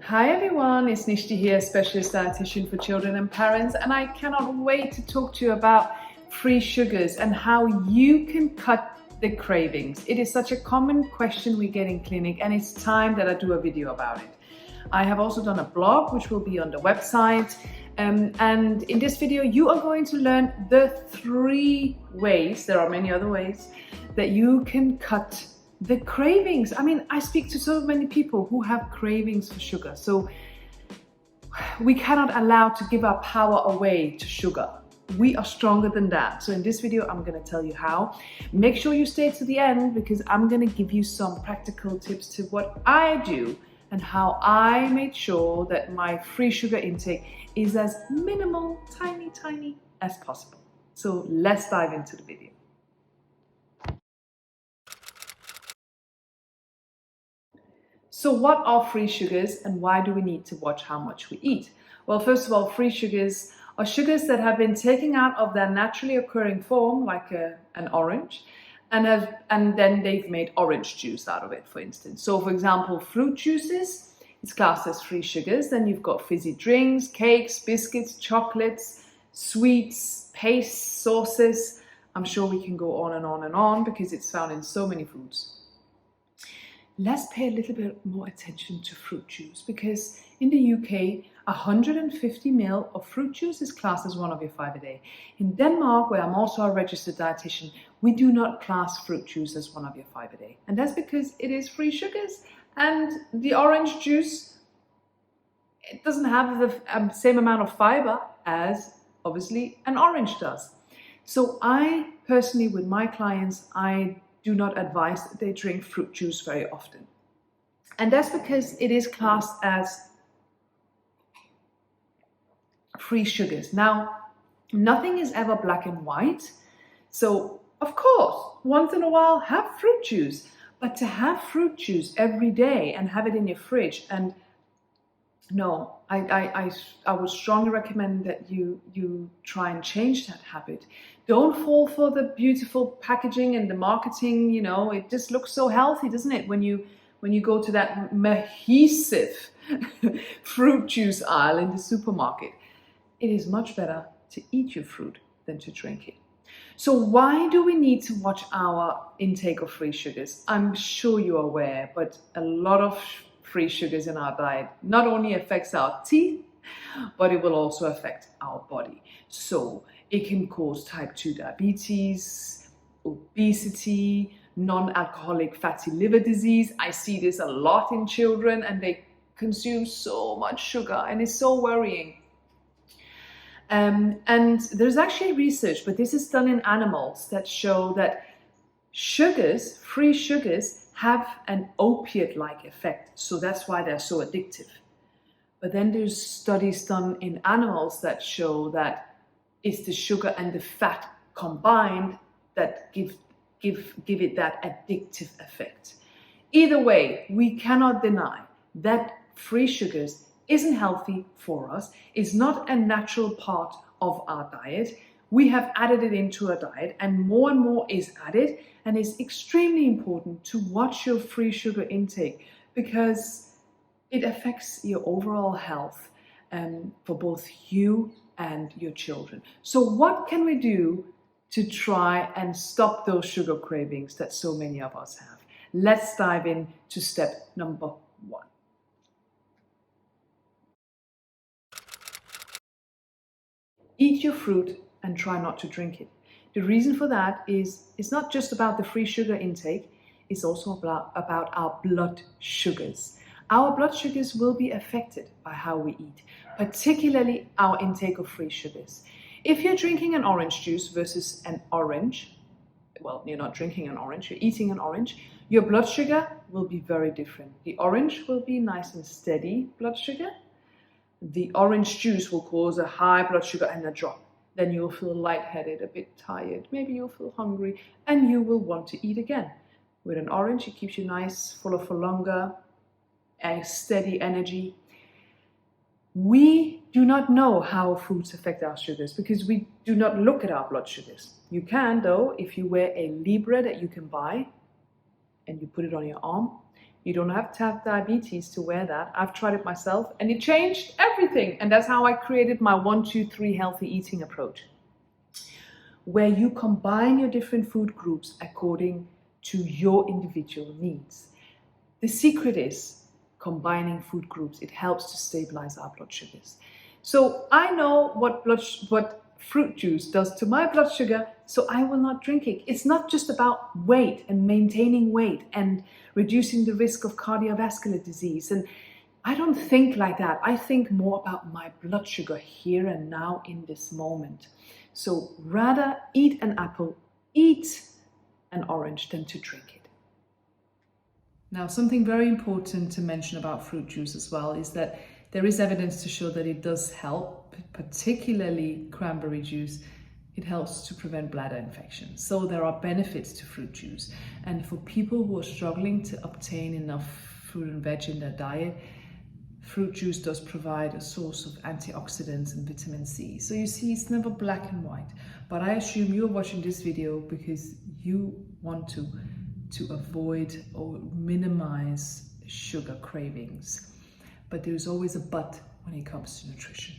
Hi everyone, it's Nishti here, specialist dietitian for children and parents, and I cannot wait to talk to you about free sugars and how you can cut the cravings. It is such a common question we get in clinic, and it's time that I do a video about it. I have also done a blog which will be on the website, and in this video you are going to learn the 3 ways, there are many other ways, that you can cut the cravings. I mean, I speak to so many people who have cravings for sugar. So we cannot allow to give our power away to sugar. We are stronger than that. So in this video, I'm going to tell you how. Make sure you stay to the end because I'm going to give you some practical tips to what I do and how I made sure that my free sugar intake is as minimal, tiny as possible. So let's dive into the video. So what are free sugars and why do we need to watch how much we eat? Well, first of all, free sugars are sugars that have been taken out of their naturally occurring form, like an orange, and then they've made orange juice out of it, for instance. So for example, fruit juices, it's classed as free sugars. Then you've got fizzy drinks, cakes, biscuits, chocolates, sweets, pastes, sauces. I'm sure we can go on and on and on because it's found in so many foods. Let's pay a little bit more attention to fruit juice because in the UK, 150 ml of fruit juice is classed as one of your 5 a day. In Denmark, where I'm also a registered dietitian, we do not class fruit juice as one of your 5 a day. And that's because it is free sugars, and the orange juice, it doesn't have the same amount of fiber as obviously an orange does. So I personally, with my clients, I do not advise that they drink fruit juice very often. And that's because it is classed as free sugars. Now, nothing is ever black and white. So, of course, once in a while, have fruit juice. But to have fruit juice every day and have it in your fridge, and no, I would strongly recommend that you try and change that habit. Don't fall for the beautiful packaging and the marketing. You know, it just looks so healthy, doesn't it? When you go to that massive fruit juice aisle in the supermarket, it is much better to eat your fruit than to drink it. So why do we need to watch our intake of free sugars? I'm sure you're aware, but a lot of free sugars in our diet not only affects our teeth, but it will also affect our body. So it can cause type 2 diabetes, obesity, non-alcoholic fatty liver disease. I see this a lot in children and they consume so much sugar and it's so worrying. And there's actually research, but this is done in animals, that show that sugars, free sugars, have an opiate-like effect. So that's why they're so addictive. But then there's studies done in animals that show that it's the sugar and the fat combined that give it that addictive effect. Either way, we cannot deny that free sugars isn't healthy for us. It's not a natural part of our diet. We have added it into our diet and more is added, and it's extremely important to watch your free sugar intake because it affects your overall health for both you and your children. So what can we do to try and stop those sugar cravings that so many of us have? Let's dive in to step number 1. Eat your fruit and try not to drink it. The reason for that is it's not just about the free sugar intake, it's also about our blood sugars. Our blood sugars will be affected by how we eat, particularly our intake of free sugars. If you're drinking an orange juice versus an orange, well, you're not drinking an orange, you're eating an orange, your blood sugar will be very different. The orange will be nice and steady blood sugar. The orange juice will cause a high blood sugar and a drop. Then you'll feel lightheaded, a bit tired, maybe you'll feel hungry, and you will want to eat again. With an orange, it keeps you nice, fuller for longer, a steady energy. We do not know how foods affect our sugars because we do not look at our blood sugars. You can, though, if you wear a Libre that you can buy and you put it on your arm, You don't have to have diabetes to wear that. I've tried it myself and it changed everything. And that's how I created my 1-2-3 healthy eating approach, where you combine your different food groups according to your individual needs. The secret is combining food groups. It helps to stabilize our blood sugars. So I know what fruit juice does to my blood sugar, so I will not drink it. It's not just about weight and maintaining weight and reducing the risk of cardiovascular disease. And I don't think like that. I think more about my blood sugar here and now in this moment. So rather eat an apple, eat an orange than to drink it. Now, something very important to mention about fruit juice as well is that there is evidence to show that it does help, particularly cranberry juice. It helps to prevent bladder infections. So there are benefits to fruit juice. And for people who are struggling to obtain enough fruit and veg in their diet, fruit juice does provide a source of antioxidants and vitamin C. So you see, it's never black and white. But I assume you're watching this video because you want to avoid or minimize sugar cravings. But there's always a but when it comes to nutrition.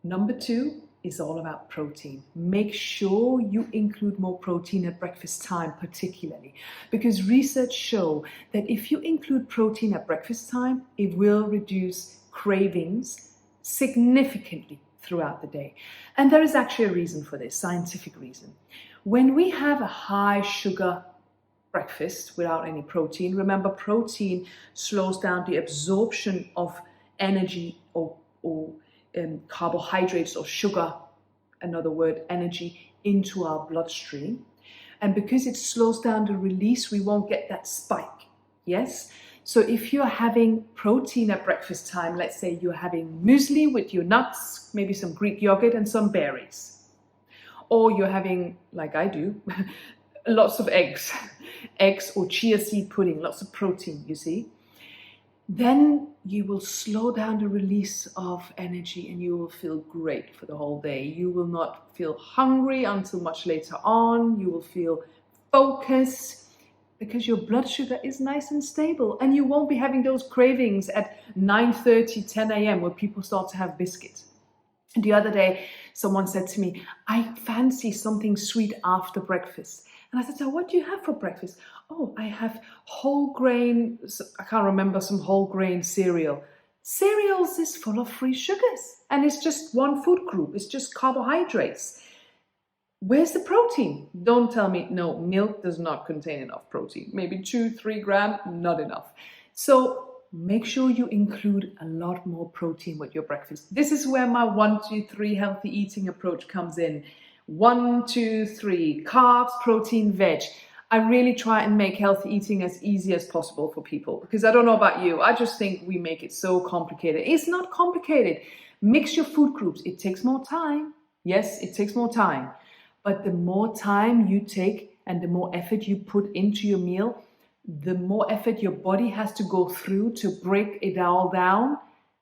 Number 2 is all about protein. Make sure you include more protein at breakfast time, particularly, because research show that if you include protein at breakfast time, it will reduce cravings significantly throughout the day. And there is actually a reason for this, scientific reason. When we have a high sugar breakfast without any protein, remember, protein slows down the absorption of energy or carbohydrates or sugar, another word, energy, into our bloodstream. And because it slows down the release, we won't get that spike. Yes? So if you're having protein at breakfast time, let's say you're having muesli with your nuts, maybe some Greek yogurt and some berries. Or you're having, like I do, lots of eggs or chia seed pudding, lots of protein, you see. Then you will slow down the release of energy and you will feel great for the whole day. You will not feel hungry until much later on. You will feel focused because your blood sugar is nice and stable, and you won't be having those cravings at 9:30, 10 a.m. where people start to have biscuits. The other day, someone said to me, I fancy something sweet after breakfast. And I said, so what do you have for breakfast? Oh, I have whole grain, I can't remember, some whole grain cereal. Cereals is full of free sugars, and it's just one food group. It's just carbohydrates. Where's the protein? Don't tell me, no, milk does not contain enough protein. Maybe 2-3 grams, not enough. So make sure you include a lot more protein with your breakfast. This is where my 1-2-3 healthy eating approach comes in. 1-2-3, carbs, protein, veg. I really try and make healthy eating as easy as possible for people, because I don't know about you, I just think we make it so complicated. It's not complicated. Mix your food groups. It takes more time. Yes, it takes more time. But the more time you take and the more effort you put into your meal, the more effort your body has to go through to break it all down.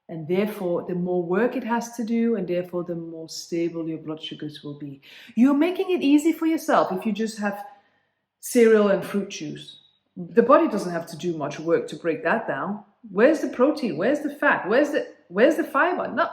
And therefore, the more work it has to do, and therefore, the more stable your blood sugars will be. You're making it easy for yourself if you just have cereal and fruit juice. The body doesn't have to do much work to break that down. Where's the protein? Where's the fat? Where's the fiber? No.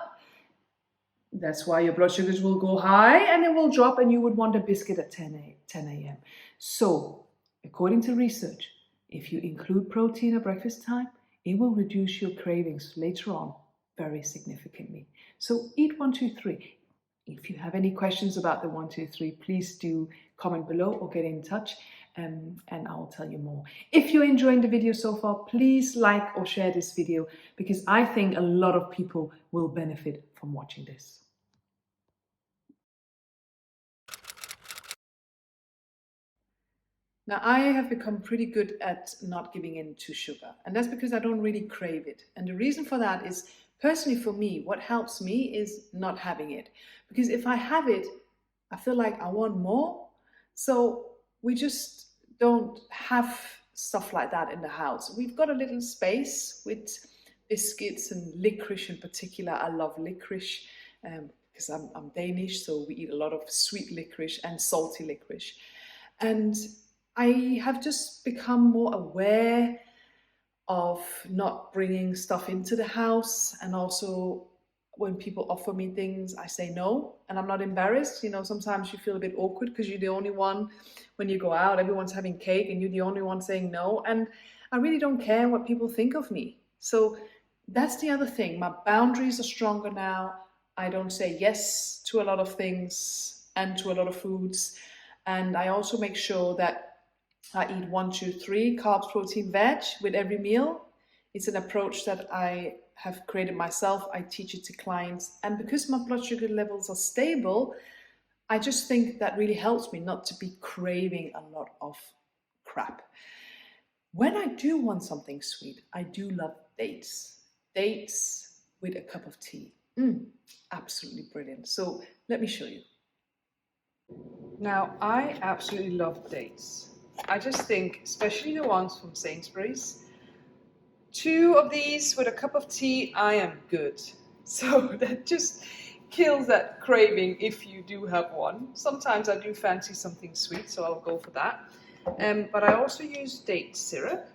That's why your blood sugars will go high and it will drop, and you would want a biscuit at 10 a.m. So, according to research, if you include protein at breakfast time, it will reduce your cravings later on very significantly. So eat 1-2-3. If you have any questions about the 1-2-3, please do comment below or get in touch, and I will tell you more. If you're enjoying the video so far, please like or share this video, because I think a lot of people will benefit from watching this. Now, I have become pretty good at not giving in to sugar, and that's because I don't really crave it. And the reason for that is, personally for me, what helps me is not having it. Because if I have it, I feel like I want more. So we just don't have stuff like that in the house. We've got a little space with biscuits and licorice in particular. I love licorice because I'm Danish, so we eat a lot of sweet licorice and salty licorice. And I have just become more aware of not bringing stuff into the house, and also when people offer me things, I say no, and I'm not embarrassed. You know, sometimes you feel a bit awkward because you're the only one. When you go out, everyone's having cake and you're the only one saying no, and I really don't care what people think of me. So that's the other thing. My boundaries are stronger now. I don't say yes to a lot of things and to a lot of foods, and I also make sure that I eat 1, 2, 3 carbs, protein, veg with every meal. It's an approach that I have created myself. I teach it to clients. And because my blood sugar levels are stable, I just think that really helps me not to be craving a lot of crap. When I do want something sweet, I do love dates. Dates with a cup of tea. Absolutely brilliant. So let me show you. Now, I absolutely love dates. I just think, especially the ones from Sainsbury's, 2 of these with a cup of tea, I am good. So that just kills that craving if you do have one. Sometimes I do fancy something sweet, so I'll go for that. But I also use date syrup,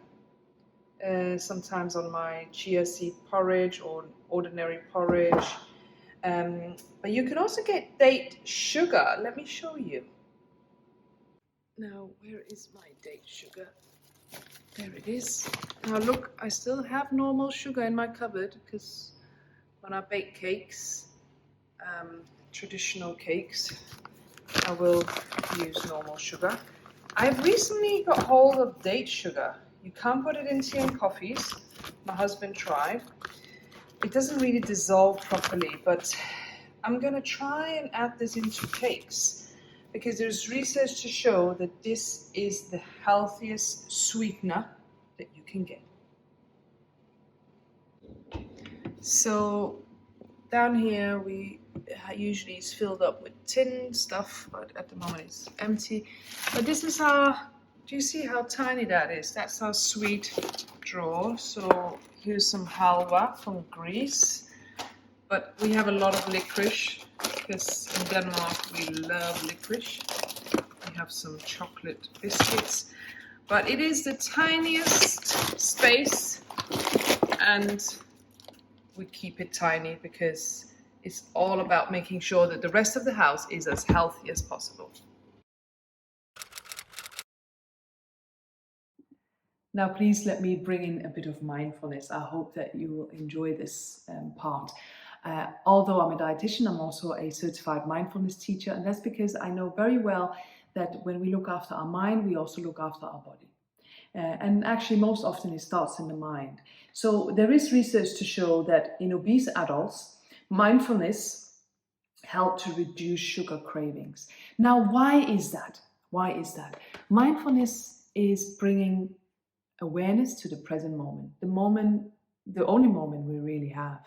sometimes on my chia seed porridge or ordinary porridge. But you can also get date sugar. Let me show you. Now, where is my date sugar? There it is. Now look, I still have normal sugar in my cupboard because when I bake cakes, traditional cakes, I will use normal sugar. I've recently got hold of date sugar. You can't put it in tea and coffees. My husband tried. It doesn't really dissolve properly, but I'm gonna try and add this into cakes, because there's research to show that this is the healthiest sweetener that you can get. So down here we usually is filled up with tin stuff, but at the moment it's empty. But this is our, do you see how tiny that is? That's our sweet drawer. So here's some halwa from Greece. But we have a lot of licorice, because in Denmark we love licorice. We have some chocolate biscuits. But it is the tiniest space, and we keep it tiny because it's all about making sure that the rest of the house is as healthy as possible. Now, please let me bring in a bit of mindfulness. I hope that you will enjoy this part. Although I'm a dietitian, I'm also a certified mindfulness teacher, and that's because I know very well that when we look after our mind, we also look after our body. And actually, most often it starts in the mind. So there is research to show that in obese adults, mindfulness helps to reduce sugar cravings. Now, why is that? Why is that? Mindfulness is bringing awareness to the present moment, the only moment we really have.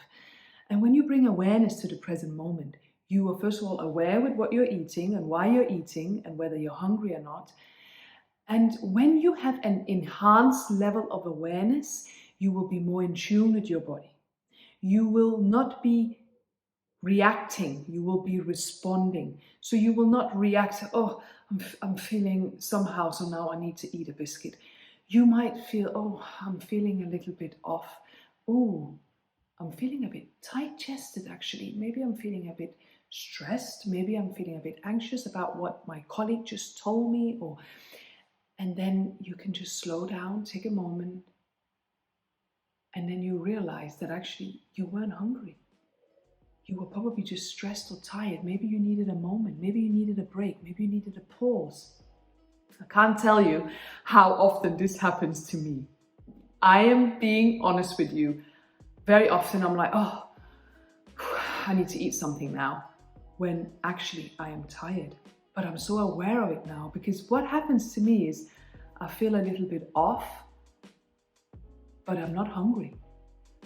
And when you bring awareness to the present moment, you are first of all aware with what you're eating and why you're eating and whether you're hungry or not. And when you have an enhanced level of awareness, you will be more in tune with your body. You will not be reacting, you will be responding. So you will not react, oh, I'm feeling somehow, so now I need to eat a biscuit. You might feel, oh, I'm feeling a little bit off. Oh, I'm feeling a bit tight-chested actually. Maybe I'm feeling a bit stressed. Maybe I'm feeling a bit anxious about what my colleague just told me. And then you can just slow down, take a moment, and then you realize that actually you weren't hungry. You were probably just stressed or tired. Maybe you needed a moment. Maybe you needed a break. Maybe you needed a pause. I can't tell you how often this happens to me. I am being honest with you. Very often I'm like, oh, I need to eat something now, when actually I am tired. But I'm so aware of it now, because what happens to me is I feel a little bit off, but I'm not hungry.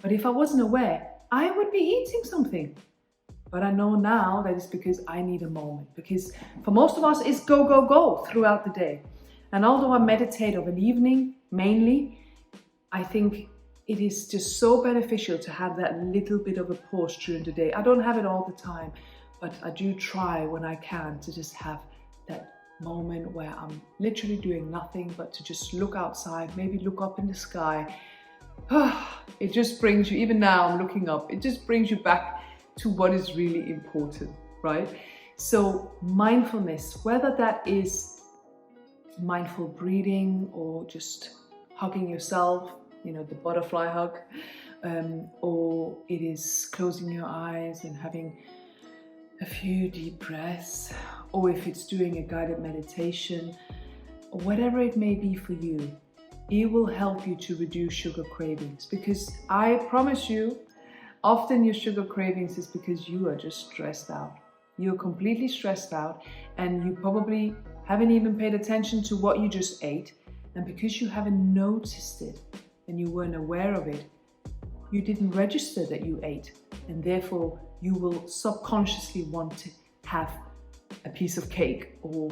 But if I wasn't aware, I would be eating something. But I know now that it's because I need a moment. Because for most of us, it's go, go, go throughout the day. And although I meditate of an evening, mainly, I think it is just so beneficial to have that little bit of a pause during the day. I don't have it all the time, but I do try when I can to just have that moment where I'm literally doing nothing but to just look outside, maybe look up in the sky. It just brings you, even now I'm looking up, it just brings you back to what is really important, right? So mindfulness, whether that is mindful breathing or just hugging yourself, you know, the butterfly hug, or it is closing your eyes and having a few deep breaths, or if it's doing a guided meditation, or whatever it may be for you, it will help you to reduce sugar cravings. Because I promise you, often your sugar cravings is because you are just stressed out. You're completely stressed out, and you probably haven't even paid attention to what you just ate. And because you haven't noticed it and you weren't aware of it, you didn't register that you ate. And therefore, you will subconsciously want to have a piece of cake or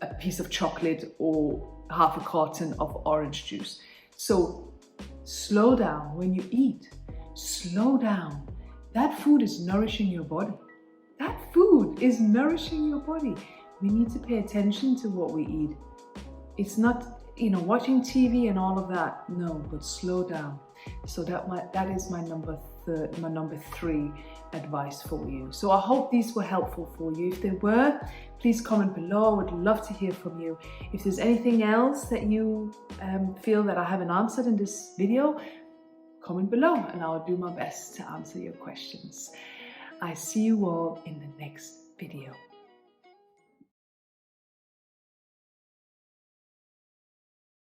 a piece of chocolate or half a carton of orange juice. So slow down when you eat. Slow down. That food is nourishing your body. That food is nourishing your body. We need to pay attention to what we eat. It's not, you know, watching TV and all of that. No, but slow down. So that is my number 3 advice for you. So I hope these were helpful for you. If they were, please comment below. I would love to hear from you. If there's anything else that you feel that I haven't answered in this video, comment below and I'll do my best to answer your questions. I see you all in the next video.